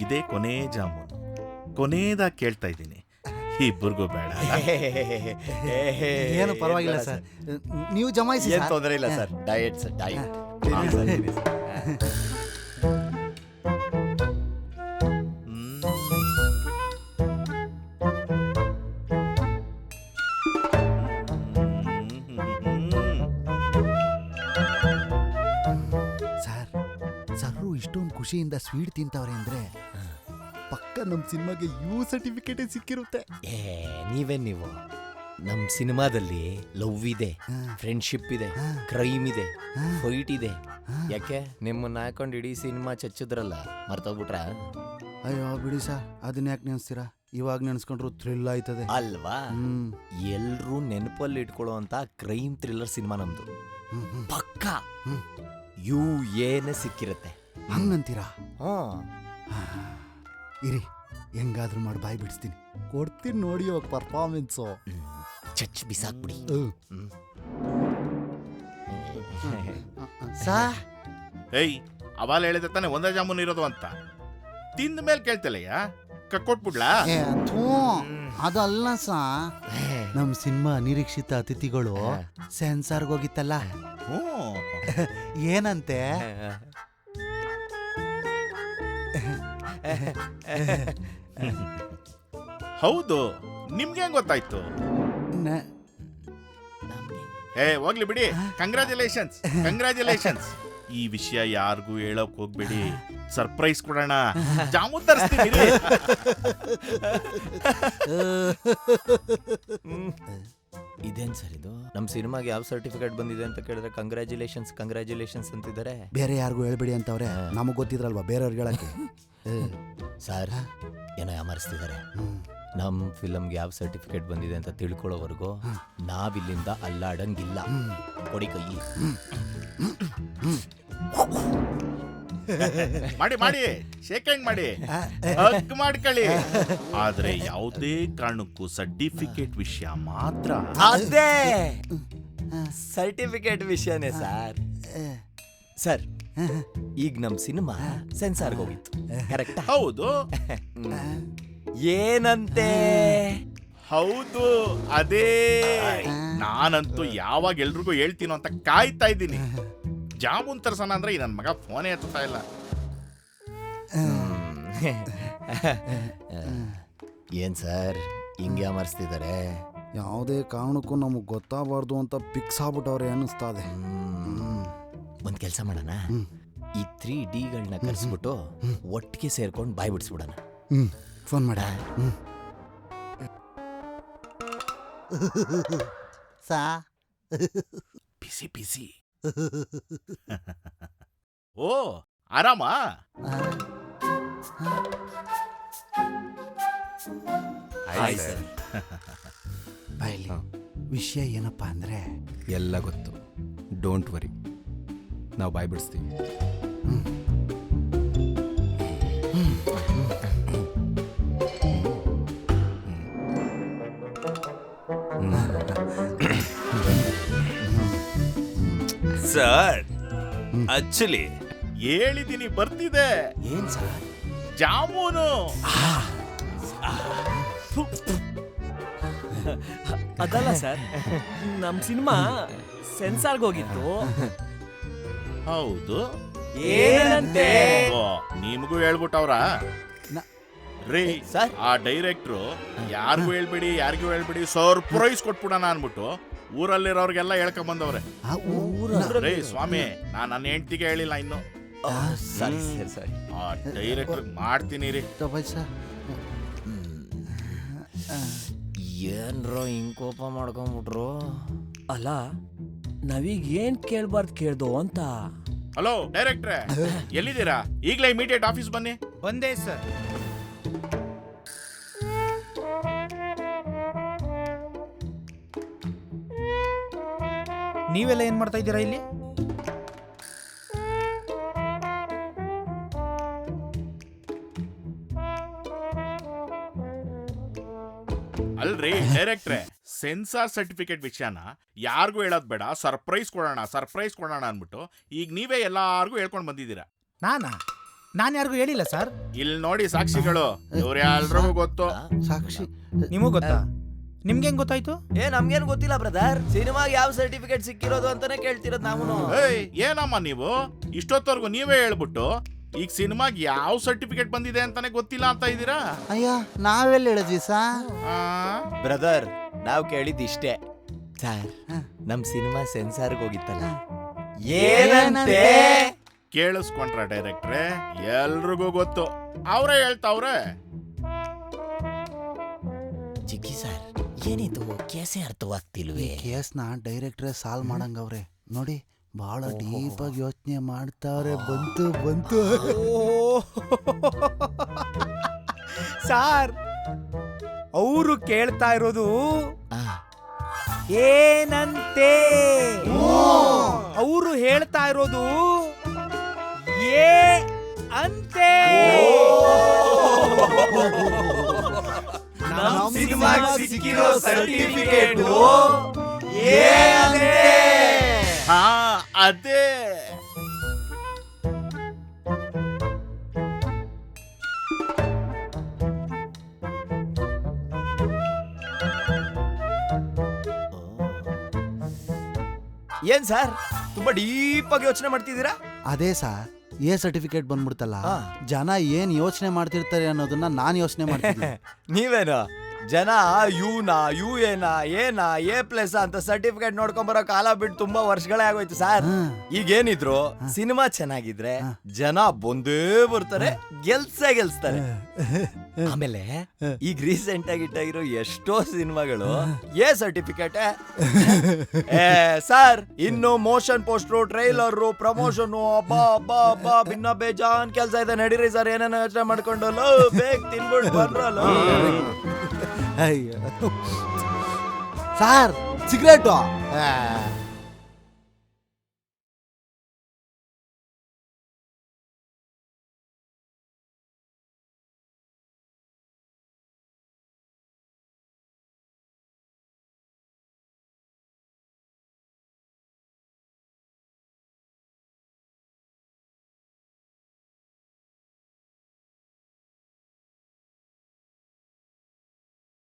ಇದೇ ಕೊನೆ ಜಾಮೂನು, ಕೊನೇದಾಗಿ ಕೇಳ್ತಾ ಇದ್ದೀನಿ, ಇಬ್ಬರಿಗೂ ಬೇಡ? ಏನು ಪರವಾಗಿಲ್ಲ ಸರ್, ನೀವು ಜಮಾಯಿಸಿ. ಏನು ತೊಂದರೆ ಇಲ್ಲ ಸರ್, ಡಯಟ್ ಸರ್, ಡಯಟ್. ಇಷ್ಟೊಂದು ಖುಷಿಯಿಂದ ಸ್ವೀಟ್ ತಿಂತವ್ರೆ ಅಂದ್ರೆ ಪಕ್ಕ ನಮ್ಮ ಸಿನಿಮಾಗೆ ಯು ಸರ್ಟಿಫಿಕೇಟ್ ಸಿಕ್ಕಿರುತ್ತೆ. ನೀವು ನಮ್ಮ ಸಿನಿಮಾದಲ್ಲಿ ಲವ್ ಇದೆ, ಫ್ರೆಂಡ್ಶಿಪ್ ಇದೆ, ಕ್ರೈಮ್ ಇದೆ, ಫೈಟ್ ಇದೆ. ಯಾಕೆ ನಿಮ್ಮನ್ನ ಹಾಕೊಂಡು ಇಡೀ ಸಿನಿಮಾ ಚಚ್ಚಿದ್ರಲ್ಲ, ಮರ್ತೋಗ್ಬಿಟ್ರ? ಅಯ್ಯೋ ಬಿಡಿ ಸರ್, ಅದನ್ನ ಯಾಕೆ ನೆನೆಸ್ತೀರಾ? ಇವಾಗ ನೆನೆಸ್ಕೊಂಡ್ರು ಥ್ರಿಲ್ ಆಯ್ತದೆ ಅಲ್ವಾ? ಎಲ್ರೂ ನೆನಪಲ್ಲಿ ಇಟ್ಕೊಳ್ಳೋ ಅಂತ ಕ್ರೈಮ್ ಥ್ರಿಲ್ಲರ್ ಸಿನಿಮಾ ನಮ್ದು. ಪಕ್ಕ ಯು ಏನೇ ಸಿಕ್ಕಿರತ್ತೆ. ಹಂಗಂತೀರಾ? ಇರಿ, ಹೆಂಗಾದ್ರೂ ಮಾಡಿ ಬಾಯಿ ಬಿಡಿಸ್ತೀನಿ, ಕೊಡ್ತೀನಿ ನೋಡಿ ಅವಾಗ ಪರ್ಫಾರ್ಮೆನ್ಸು. ಚಚ್ ಬಿಸಾಕ್ಬಿಡಿ. ಏಯ್, ಅವಾಲ ಹೇಳಿದ ತಾನೆ ಒಂದೇ ಜಾಮೂನ್ ಇರೋದು ಅಂತ, ತಿಂದ ಮೇಲೆ ಕೇಳ್ತಲ್ಲಯ್ಯ, ಕಕ್ಕೊಟ್ಬಿಡ್ಲಾ? ಅದಲ್ಲ ಸಾ, ನಮ್ ಸಿನಿಮಾ ನಿರೀಕ್ಷಿತ ಅತಿಥಿಗಳು ಸೆನ್ಸಾರ್ಗೆ ಹೋಗಿತ್ತಲ್ಲ, ಏನಂತೆ? ಹೌದು, ನಿಮ್ಗೆ ಹೆಂಗ್ ಗೊತ್ತಾಯ್ತು? ಹೋಗ್ಲಿ ಬಿಡಿ, ಕಂಗ್ರಾಚುಲೇಷನ್ಸ್ ಕಂಗ್ರಾಚುಲೇಷನ್ಸ್. ಈ ವಿಷಯ ಯಾರಿಗೂ ಹೇಳಕ್ ಹೋಗ್ಬೇಡಿ, ಸರ್ಪ್ರೈಸ್ ಕೊಡೋಣ, ಜಾಮೂನ್ ತರಿಸ್ತೀನಿ. ಇದೇನ್ ಸರ್ ಇದು? ನಮ್ ಸಿನಿಮಾಗೆ ಯಾವ ಸರ್ಟಿಫಿಕೇಟ್ ಬಂದಿದೆ ಅಂತ ಕೇಳಿದ್ರೆ ಕಂಗ್ರಾಚುಲೇಷನ್ಸ್ ಕಂಗ್ರಾಚುಲೇಷನ್ಸ್ ಅಂತಿದ್ದಾರೆ. ಬೇರೆ ಯಾರಿಗೂ ಹೇಳ್ಬೇಡಿ ಅಂತವ್ರೆ, ನಮಗ್ ಗೊತ್ತಿದ್ರಲ್ವಾ ಬೇರೆಯವ್ರಿಗೆ ಹೇಳಕ್ಕೆ. ಸರ್ ಏನೋ ಯಾಮರಿಸ್ತಿದ್ದಾರೆ. ನಮ್ ಫಿಲಮ್ಗೆ ಯಾವ ಸರ್ಟಿಫಿಕೇಟ್ ಬಂದಿದೆ ಅಂತ ತಿಳ್ಕೊಳ್ಳೋವರೆಗೂ ನಾವಿಲ್ಲಿಂದ ಅಲ್ಲಾಡಂಗಿಲ್ಲ. ಕೊಡಿ ಕೈ. ಮಾಡಿ ಮಾಡಿ, ಶೇಕ್ ಹ್ಯಾಂಡ್ ಮಾಡಿ, ಹಗ್ ಮಾಡ್ಕೊಳ್ಳಿ. ಆದ್ರೆ ಯಾವುದೇ ಕಾರಣಕ್ಕೂ ಸರ್ಟಿಫಿಕೇಟ್ ವಿಷಯ ಮಾತ್ರ. ಅದೇ ಸರ್ಟಿಫಿಕೇಟ್ ವಿಷಯನೇ ಸರ್. ಸರ್, ಈಗ ನಮ್ ಸಿನಿಮಾ ಸೆನ್ಸಾರ್ಗೆ ಹೋಗಿತ್ತು, ಕರೆಕ್ಟ್? ಹೌದು. ಏನಂತೆ? ಹೌದು, ಅದೇ. ನಾನಂತೂ ಯಾವಾಗ ಎಲ್ರಿಗೂ ಹೇಳ್ತೀನೋ ಅಂತ ಕಾಯ್ತಾ ಇದ್ದೀನಿ. ಜಾಮೂನ್ ತರ್ಸೋಣ ಅಂದ್ರೆ ನನ್ನ ಮಗ ಫೋನೇ ಎತ್ತಾ ಇಲ್ಲ. ಏನ್ ಸರ್ ಹಿಂಗೆ ಅಮರ್ಸ್ತಿದ್ದಾರೆ? ಯಾವುದೇ ಕಾರಣಕ್ಕೂ ನಮಗ್ ಗೊತ್ತಾಗಬಾರ್ದು ಅಂತ ಫಿಕ್ಸ್ ಆಗ್ಬಿಟ್ಟವ್ರೆ ಅನ್ನಿಸ್ತಾದೆ. ಒಂದ್ ಕೆಲ್ಸ ಮಾಡೋಣ, ಈ 3Dಗಳನ್ನ ಕರ್ಸ್ಬಿಟ್ಟು ಒಟ್ಟಿಗೆ ಸೇರ್ಕೊಂಡು ಬಾಯ್ ಬಿಡಿಸ್ಬಿಡೋಣ. ಫೋನ್ ಮಾಡ. ಸಾ ಬಿಸಿ ಬಿಸಿ. ಓ, ಆರಾಮಾ? ಬಾಯ್ಲಿ, ವಿಷಯ ಏನಪ್ಪಾ ಅಂದ್ರೆ ಎಲ್ಲ ಗೊತ್ತು, ಡೋಂಟ್ ವರಿ, ನಾವು ಬಾಯ್ ಬಿಡಿಸ್ತೀವಿ. ಸರ್, ಆಕ್ಚುಲಿ ಹೇಳಿದೀನಿ, ಬರ್ತಿದೆ. ಏನ್ ಸರ್? ಜಾಮೂನು. ಅದಲ್ಲ ಸರ್, ನಮ್ ಸಿನಿಮಾ ಸೆನ್ಸಾರ್ಗೆ ಹೋಗಿತ್ತು. ಹೌದು. ಏನಂತೆ? ನಿಮಗೂ ಹೇಳ್ಬಿಟ್ಟವ್ರ ರೀ? ಆ ಡೈರೆಕ್ಟ್ರು ಯಾರಿಗೂ ಹೇಳ್ಬೇಡಿ ಸರ್ಪ್ರೈಸ್ ಕೊಟ್ಬಿಡೋಣ ಅನ್ಬಿಟ್ಟು ಊರಲ್ಲಿರೋರ್ಗೆಲ್ಲ ಹೇಳ್ಕೊಂಡ್ ಬಂದವ್ರೆ. ರೇ ಸ್ವಾಮಿ, ನಾನ್ ನನ್ನ ಹೆಂಡತಿಗೆ ಹೇಳಿಲ್ಲ ಇನ್ನು. ಸರಿ. ಆ ಡೈರೆಕ್ಟರ್ ಮಾಡ್ತೀನಿ ರೀ. ಏನ್ರೋ ಹಿಂಗ್ ಕೋಪ ಮಾಡ್ಕೊಂಡ್ಬಿಟ್ರು? ಅಲ್ಲ, ನಾವೀಗ ಏನ್ ಕೇಳ್ಬಾರ್ದು ಕೇಳ್ದೋ ಅಂತ. ಹಲೋ ಡೈರೆಕ್ಟ್ರೆ, ಎಲ್ಲಿದ್ದೀರಾ? ಈಗಲೇ ಇಮಿಡಿಯೇಟ್ ಆಫೀಸ್ ಬನ್ನಿ. ಬಂದೆ ಸರ್. ನೀವೆಲ್ಲ ಏನ್ ಮಾಡ್ತಾ ಇದ್ದೀರಾ ಇಲ್ಲಿ? ಅಲ್ರಿ ಡೈರೆಕ್ಟ್ರೆ, ಸೆನ್ಸಾರ್ ಸರ್ಟಿಫಿಕೇಟ್ ವಿಷಯನ ಯಾರಿಗೂ ಹೇಳೋದ್ ಬೇಡ, ಸರ್ಪ್ರೈಸ್ ಕೊಡೋಣ ಅನ್ಬಿಟ್ಟು ಈಗ ನೀವೇ ಎಲ್ಲಾರ್ಗೂ ಹೇಳ್ಕೊಂಡ್ ಬಂದಿದ್ದೀರಾ. ನಾನಾ? ನಾನು ಯಾರಿಗೂ ಹೇಳಿಲ್ಲ ಸರ್. ಇಲ್ಲಿ ನೋಡಿ ಸಾಕ್ಷಿಗಳು, ಇವ್ರು ಎಲ್ರಿಗೂ ಗೊತ್ತು. ಸಾಕ್ಷಿ ನಿಮಗೂ ಗೊತ್ತಾ? ನಿಮ್ಗೆ ಹೆಂಗ್ ಗೊತ್ತಾಯ್ತು? ನಮ್ಗೇನ್ ಗೊತ್ತಿಲ್ಲ ಬ್ರದರ್. ಸಿನಿಮಾಗೆ ಯಾವ ಸರ್ಟಿಫಿಕೇಟ್ ಸಿಕ್ಕಿರೋದು ಅಂತಾನೆ ಕೇಳ್ತಿರೋದು ನಾವು. ಏಯ್ ಏನಮ್ಮ ನೀವು ಇಷ್ಟೊತ್ತವರೆಗೂ ನೀವೇ ಹೇಳ್ಬಿಟ್ಟು ಈಗ ಸಿನಿಮಾಗ್ ಯಾವ ಸರ್ಟಿಫಿಕೇಟ್ ಬಂದಿದೆ ಅಂತಾನೆ ಗೊತ್ತಿಲ್ಲ ಅಂತ ಇದೀರಾ? ಅಯ್ಯ ನಾವೆಲ್ಲ ಹೇಳಿದ್ವಿ ಸಾ. ಆ? ಬ್ರದರ್ ನಾವ್ ಕೇಳಿದ್ ಇಷ್ಟೇ ಸರ್. ನಮ್ ಸಿನಿಮಾ ಸೆನ್ಸಾರ್ಗೆ ಹೋಗಿತ್ತಲ್ಲ, ಏನಂತೆ? ಕೇಳಿಸ್ಕೊಂಡ್ರ ಡೈರೆಕ್ಟ್ರೆ, ಎಲ್ರಿಗೂ ಗೊತ್ತು. ಅವರೇ ಹೇಳ್ತಾವ್ರೆ. ಚಿಕ್ಕಿ ಸರ್, ಏನಿದು ಕೇಸೇ ಅರ್ಥವಾಗ್ತಿಲ್ವೇ? ಕೇಸ್ನ ಡೈರೆಕ್ಟ್ರೆ ಸಾಲ್ವ್ ಮಾಡಂಗವ್ರೆ ನೋಡಿ. ಬಹಳ ಡೀಪ್ ಆಗಿ ಯೋಚನೆ ಮಾಡ್ತಾವ್ರೆ. ಬಂತು ಸಾರ್, ಅವರು ಕೇಳ್ತಾ ಇರೋದು ಆ, ಏನಂತೆ. ಅವರು ಹೇಳ್ತಾ ಇರೋದು ಏ ಅಂತೆ. ನಮ್ ಸಿನಿಮಾಗ್ ಸಿಕ್ಕಿರೋ ಸರ್ಟಿಫಿಕೇಟ್ ಏ ಅಂತೆ. ಹಾ ಅದೇ. ಏನ್ ಸರ್ ತುಂಬಾ ಡೀಪ್ ಆಗಿ ಯೋಚನೆ ಮಾಡ್ತಿದ್ದೀರಾ? ಅದೇ ಸರ್, ಎ ಸರ್ಟಿಫಿಕೇಟ್ ಬಂದ್ಬಿಡ್ತಲ್ಲ, ಜನ ಏನ್ ಯೋಚನೆ ಮಾಡ್ತಿರ್ತಾರೆ ಅನ್ನೋದನ್ನ ನಾನ್ ಯೋಚನೆ ಮಾಡ್ತೀನಿ. ನೀವೇನು ಜನ ಯುನಾ ಯು ಏನ ಎ ಪ್ಲಸ್ ಅಂತ ಸರ್ಟಿಫಿಕೇಟ್ ನೋಡ್ಕೊಂಬರೋ ಕಾಲ ಬಿಟ್ಟು ತುಂಬಾ ವರ್ಷಗಳೇ ಆಗೋಯ್ತು ಸರ್. ಈಗೇನಿದ್ರು ಸಿನಿಮಾ ಚೆನ್ನಾಗಿದ್ರೆ ಜನ ಬಂದೇ ಬರ್ತಾರೆ, ಗೆಲ್ಸ್ತಾರೆ. ಆಮೇಲೆ ಈಗ ರೀಸೆಂಟ್ ಆಗಿ ಇಟ್ಟಾಗಿರೋ ಎಷ್ಟೋ ಸಿನಿಮಾಗಳು ಎ ಸರ್ಟಿಫಿಕೇಟ್. ಸರ್ ಇನ್ನು ಮೋಷನ್ ಪೋಸ್ಟ್ರು, ಟ್ರೈಲರ್, ಪ್ರಮೋಷನ್, ಅಬ್ಬಾ ಭಿನ್ನ ಬೇಜಾನ್ ಕೆಲ್ಸ ಇದೆ. ನಡೀರಿ ಸರ್, ಏನೇನೋ ಯೋಚನೆ ಮಾಡ್ಕೊಂಡು ಬೇಗ ತಿನ್ಬಿಟ್ಟು ಬಂದ್ರಲ್ಲ. ಅಯ್ಯೋ ಸಾರ್, ಸಿಗರೇಟು